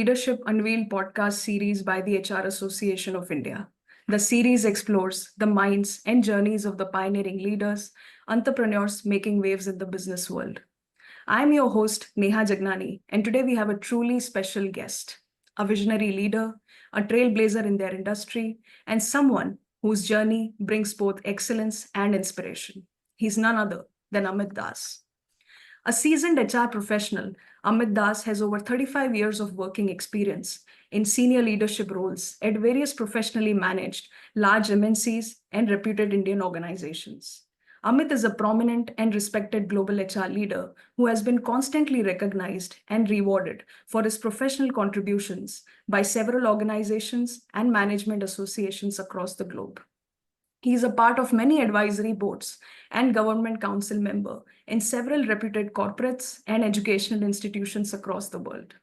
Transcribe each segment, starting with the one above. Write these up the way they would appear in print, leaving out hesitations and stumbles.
Leadership Unveiled podcast series by the HR Association of India. The series explores the minds and journeys of the pioneering leaders, entrepreneurs making waves in the business world. I'm your host, Neha Jagnani, and today we have a truly special guest, a visionary leader, a trailblazer in their industry, and someone whose journey brings both excellence and inspiration. He's none other than Amit Das. A seasoned HR professional, Amit Das has over 35 years of working experience in senior leadership roles at various professionally managed large MNCs and reputed Indian organizations. Amit is a prominent and respected global HR leader who has been constantly recognized and rewarded for his professional contributions by several organizations and management associations across the globe. He is a part of many advisory boards and government council member in several reputed corporates and educational institutions across the world.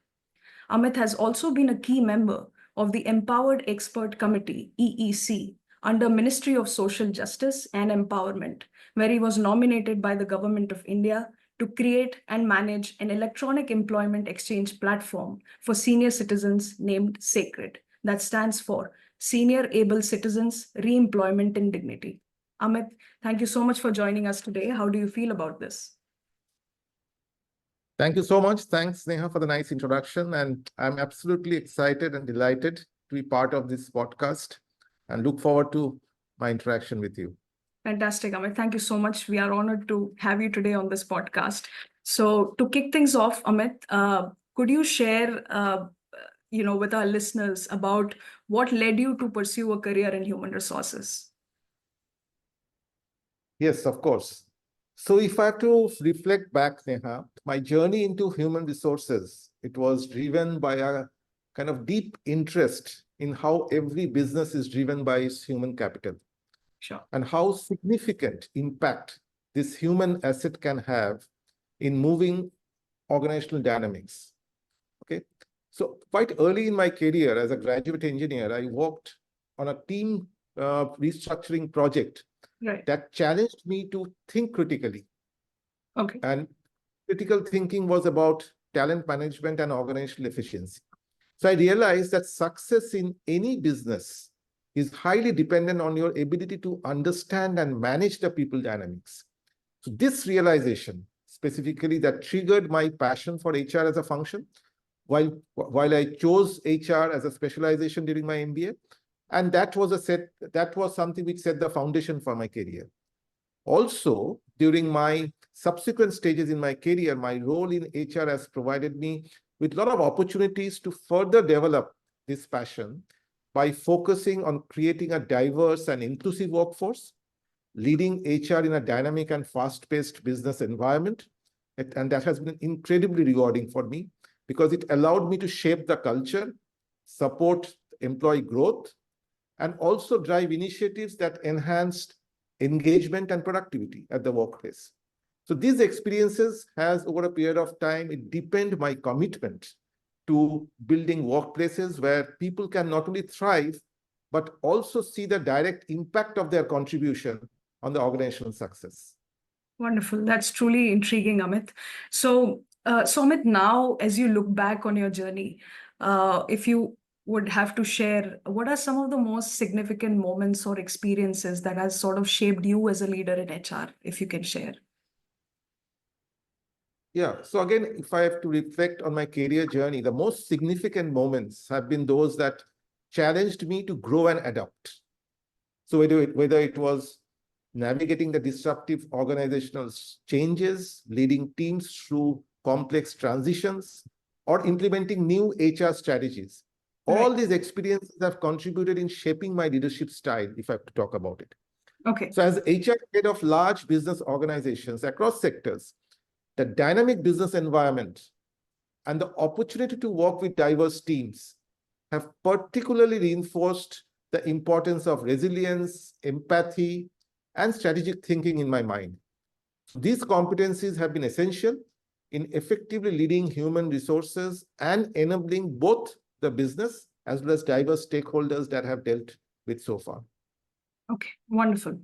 Amit has also been a key member of the Empowered Expert Committee, EEC, under Ministry of Social Justice and Empowerment, where he was nominated by the Government of India to create and manage an electronic employment exchange platform for senior citizens named SACRED, that stands for Senior Able Citizens Reemployment in Dignity. Amit, thank you so much for joining us today. How do you feel about this? Thank you so much. Thanks, Neha, for the nice introduction. And I'm absolutely excited and delighted to be part of this podcast and look forward to my interaction with you. Fantastic, Amit. Thank you so much. We are honored to have you today on this podcast. So to kick things off, Amit, could you share with our listeners about what led you to pursue a career in human resources? Yes, of course. So if I have to reflect back, Neha, my journey into human resources, it was driven by a kind of deep interest in how every business is driven by its human capital. Sure. And how significant impact this human asset can have in moving organizational dynamics. Okay. So quite early in my career as a graduate engineer, I worked on a team restructuring project that challenged me to think critically. Okay. And critical thinking was about talent management and organizational efficiency. So I realized that success in any business is highly dependent on your ability to understand and manage the people dynamics. So this realization, specifically, that triggered my passion for HR as a function, while I chose HR as a specialization during my MBA, and that was something which set the foundation for my career. Also, during my subsequent stages in my career, my role in HR has provided me with a lot of opportunities to further develop this passion by focusing on creating a diverse and inclusive workforce, leading HR in a dynamic and fast-paced business environment. And that has been incredibly rewarding for me because it allowed me to shape the culture, support employee growth, and also drive initiatives that enhanced engagement and productivity at the workplace. So these experiences has, over a period of time, it deepened my commitment to building workplaces where people can not only thrive, but also see the direct impact of their contribution on the organizational success. Wonderful. That's truly intriguing, Amit. So Amit, now, as you look back on your journey, if you would have to share, what are some of the most significant moments or experiences that has sort of shaped you as a leader in HR, if you can share? Yeah. So again, if I have to reflect on my career journey, the most significant moments have been those that challenged me to grow and adapt. So whether it was navigating the disruptive organizational changes, leading teams through complex transitions, or implementing new HR strategies. All these experiences have contributed in shaping my leadership style, if I have to talk about it. Okay. So as HR head of large business organizations across sectors, the dynamic business environment and the opportunity to work with diverse teams have particularly reinforced the importance of resilience, empathy, and strategic thinking in my mind. These competencies have been essential in effectively leading human resources and enabling both the business as well as diverse stakeholders that have dealt with so far. Okay, wonderful.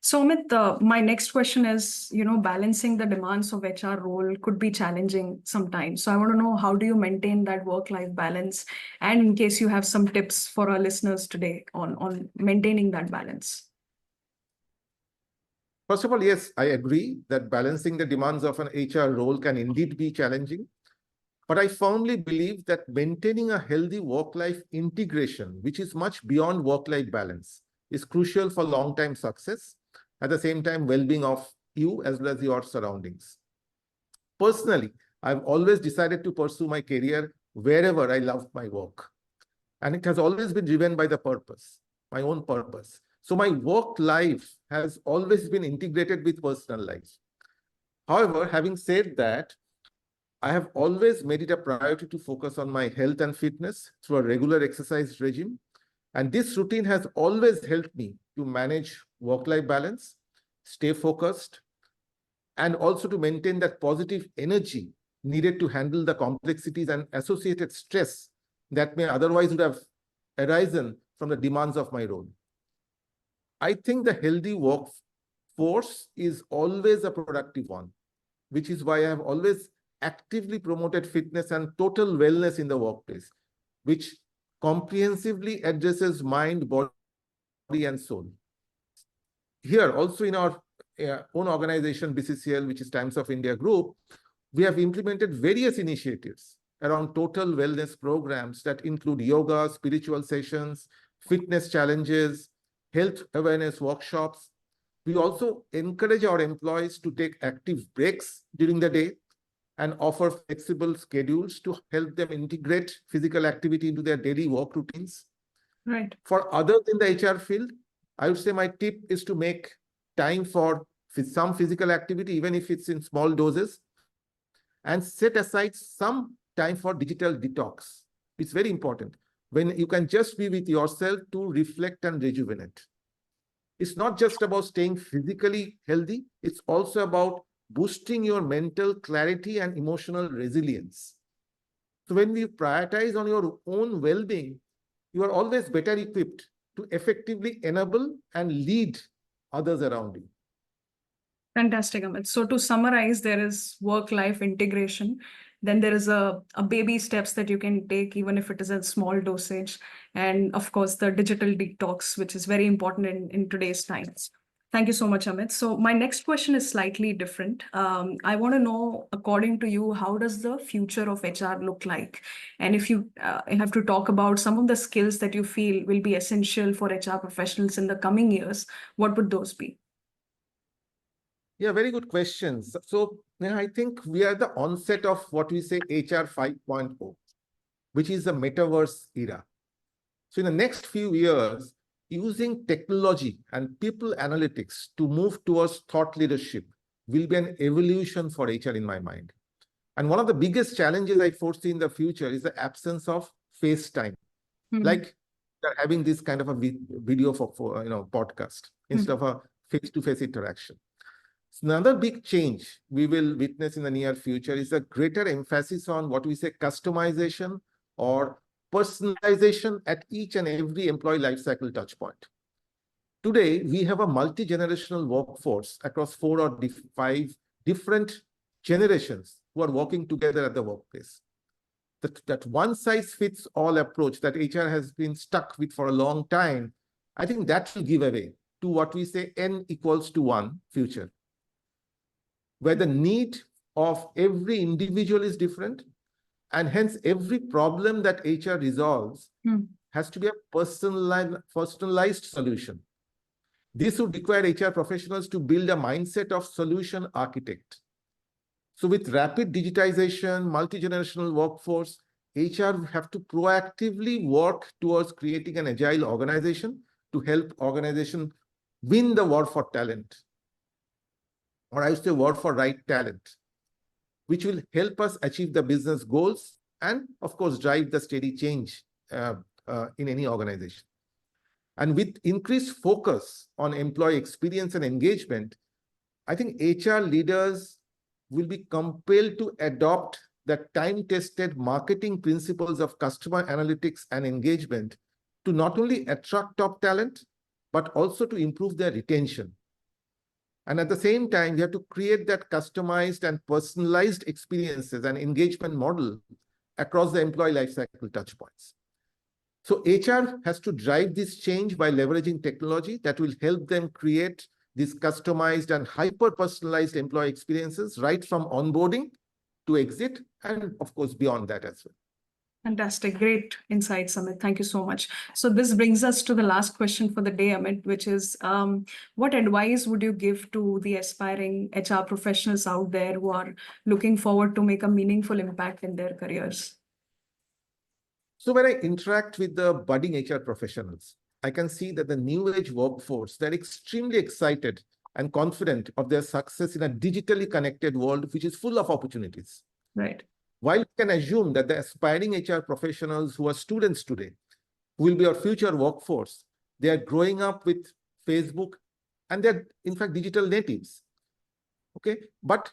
So, Amit, my next question is, balancing the demands of HR role could be challenging sometimes. So, I want to know, how do you maintain that work-life balance? And in case you have some tips for our listeners today on maintaining that balance. First of all, yes, I agree that balancing the demands of an HR role can indeed be challenging. But I firmly believe that maintaining a healthy work-life integration, which is much beyond work-life balance, is crucial for long-term success, at the same time, well-being of you as well as your surroundings. Personally, I've always decided to pursue my career wherever I love my work. And it has always been driven by the purpose, my own purpose. So my work life has always been integrated with personal life. However, having said that, I have always made it a priority to focus on my health and fitness through a regular exercise regime. And this routine has always helped me to manage work-life balance, stay focused, and also to maintain that positive energy needed to handle the complexities and associated stress that may otherwise would have arisen from the demands of my role. I think the healthy workforce is always a productive one, which is why I have always actively promoted fitness and total wellness in the workplace, which comprehensively addresses mind, body, and soul. Here, also in our own organization, BCCL, which is Times of India Group, we have implemented various initiatives around total wellness programs that include yoga, spiritual sessions, fitness challenges, health awareness workshops. We also encourage our employees to take active breaks during the day and offer flexible schedules to help them integrate physical activity into their daily work routines. Right. For others in the HR field, I would say my tip is to make time for some physical activity, even if it's in small doses, and set aside some time for digital detox. It's very important when you can just be with yourself to reflect and rejuvenate. It's not just about staying physically healthy, it's also about boosting your mental clarity and emotional resilience. So when we prioritize on your own well-being, you are always better equipped to effectively enable and lead others around you. Fantastic, Amit. So to summarize, there is work-life integration. Then there is a baby steps that you can take, even if it is a small dosage. And of course, the digital detox, which is very important in today's times. Thank you so much, Amit. So my next question is slightly different. I want to know, according to you, how does the future of HR look like? And if you have to talk about some of the skills that you feel will be essential for HR professionals in the coming years, what would those be? Yeah, very good questions. So Neha, I think we are at the onset of what we say HR 5.0, which is the metaverse era. So in the next few years, using technology and people analytics to move towards thought leadership will be an evolution for HR in my mind. And one of the biggest challenges I foresee in the future is the absence of face time. Like they're having this kind of a video for podcast instead of a face-to-face interaction. So another big change we will witness in the near future is a greater emphasis on what we say customization or personalization at each and every employee lifecycle touchpoint. Today, we have a multi-generational workforce across 4 or 5 different generations who are working together at the workplace. That one-size-fits-all approach that HR has been stuck with for a long time, I think that will give away to what we say N equals to 1 future, where the need of every individual is different, and hence every problem that HR resolves has to be a personalized solution. This would require HR professionals to build a mindset of solution architect. So with rapid digitization, multi-generational workforce, HR have to proactively work towards creating an agile organization to help organization win the war for talent, or I would say war for right talent, which will help us achieve the business goals and, of course, drive the steady change in any organization. And with increased focus on employee experience and engagement, I think HR leaders will be compelled to adopt the time-tested marketing principles of customer analytics and engagement to not only attract top talent, but also to improve their retention. And at the same time, you have to create that customized and personalized experiences and engagement model across the employee lifecycle touchpoints. So HR has to drive this change by leveraging technology that will help them create these customized and hyper-personalized employee experiences right from onboarding to exit, and of course, beyond that as well. Fantastic. Great insights, Amit. Thank you so much. So this brings us to the last question for the day, Amit, which is, what advice would you give to the aspiring HR professionals out there who are looking forward to make a meaningful impact in their careers? So when I interact with the budding HR professionals, I can see that the new age workforce, they're extremely excited and confident of their success in a digitally connected world, which is full of opportunities. Right. While we can assume that the aspiring HR professionals who are students today, who will be our future workforce, they are growing up with Facebook and they're in fact digital natives. Okay, but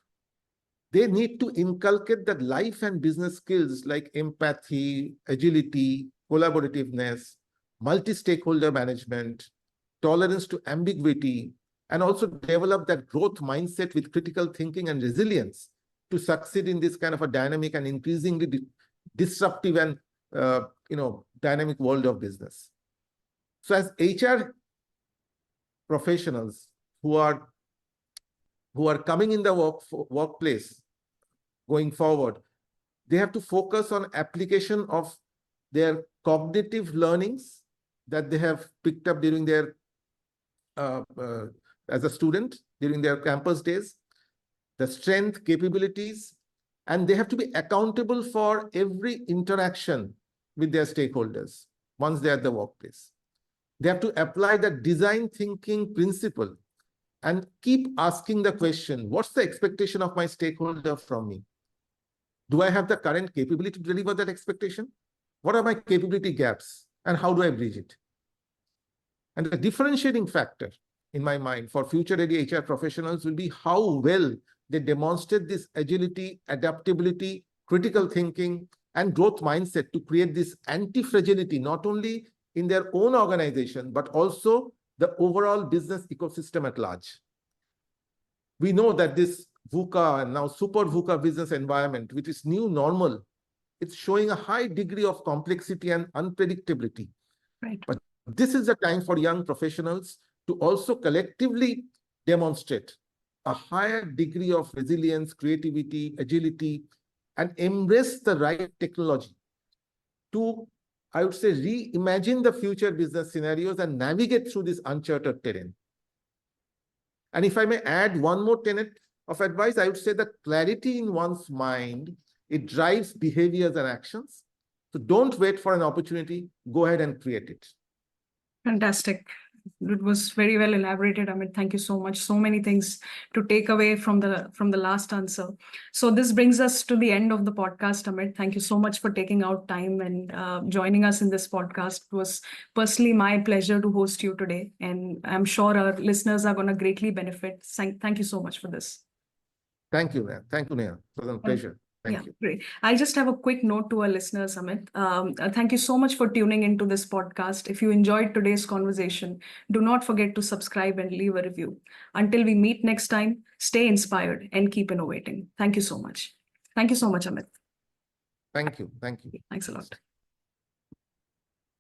they need to inculcate that life and business skills like empathy, agility, collaborativeness, multi-stakeholder management, tolerance to ambiguity, and also develop that growth mindset with critical thinking and resilience to succeed in this kind of a dynamic and increasingly disruptive and dynamic world of business. So as HR professionals who are coming in the workplace going forward, they have to focus on application of their cognitive learnings that they have picked up during their as a student during their campus days, the strength, capabilities, and they have to be accountable for every interaction with their stakeholders once they're at the workplace. They have to apply the design thinking principle and keep asking the question, what's the expectation of my stakeholder from me? Do I have the current capability to deliver that expectation? What are my capability gaps and how do I bridge it? And the differentiating factor in my mind for future ready HR professionals will be how well they demonstrate this agility, adaptability, critical thinking, and growth mindset to create this anti-fragility, not only in their own organization, but also the overall business ecosystem at large. We know that this VUCA and now super VUCA business environment, which is new normal, it's showing a high degree of complexity and unpredictability. Right. But this is the time for young professionals to also collectively demonstrate a higher degree of resilience, creativity, agility, and embrace the right technology to, I would say, reimagine the future business scenarios and navigate through this uncharted terrain. And if I may add one more tenet of advice, I would say that clarity in one's mind, it drives behaviors and actions. So don't wait for an opportunity, go ahead and create it. Fantastic. It was very well elaborated, Amit. Thank you so much. So many things to take away from the last answer. So this brings us to the end of the podcast, Amit. Thank you so much for taking out time and joining us in this podcast. It was personally my pleasure to host you today, and I'm sure our listeners are going to greatly benefit. Thank you so much for this. Thank you, Neha. Thank you, Neha. It was a pleasure. Thank you. Great. I'll just have a quick note to our listeners, Amit. Thank you so much for tuning into this podcast. If you enjoyed today's conversation, do not forget to subscribe and leave a review. Until we meet next time, stay inspired and keep innovating. Thank you so much. Thank you so much, Amit. Thank you. Thank you. Thanks a lot.